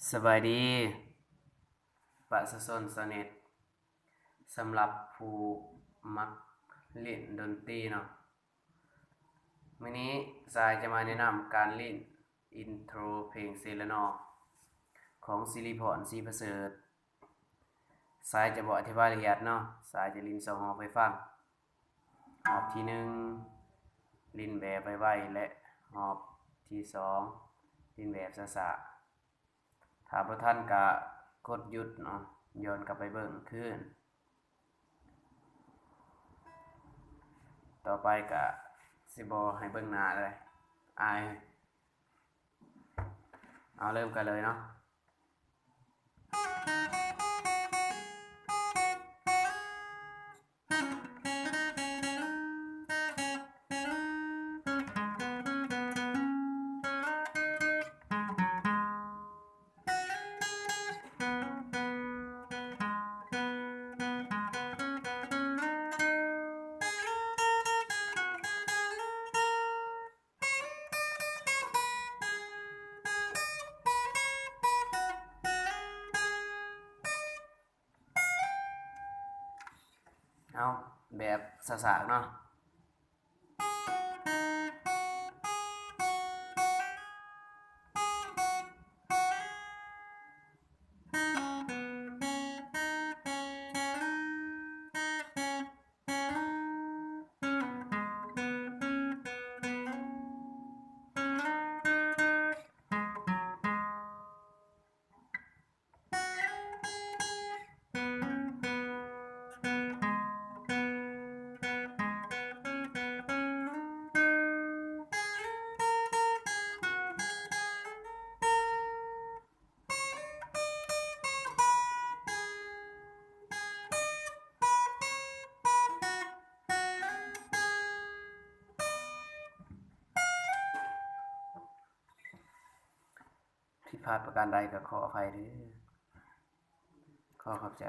สบายดีประชาชนสนิทสำหรับผู้มักเล่นดนตรีเนาะมื้อนี้สายจะมาแนะนำการเล่นอินโทรเพลงเซเลนอของสิริพรศรีประเสริฐสายจะบ่อธิบายละเอียดเนาะสายจะลิ้นสองหอบให้ฟังหอบที่1ลิ้นแบบไวๆและหอบที่2ลิ้นแบบช้าๆถ้าบ่ทันก็กดหยุดเนาะย้อนกลับไปเบิ่งคืนต่อไปก็สิบ่ให้เบิ่งหน้าเลยอายเอาเริ่มกันเลยเนาะเอาแบบช้าๆเนาะผิดพลาดประการใดก็ขออภัยเด้อขอขอบใจ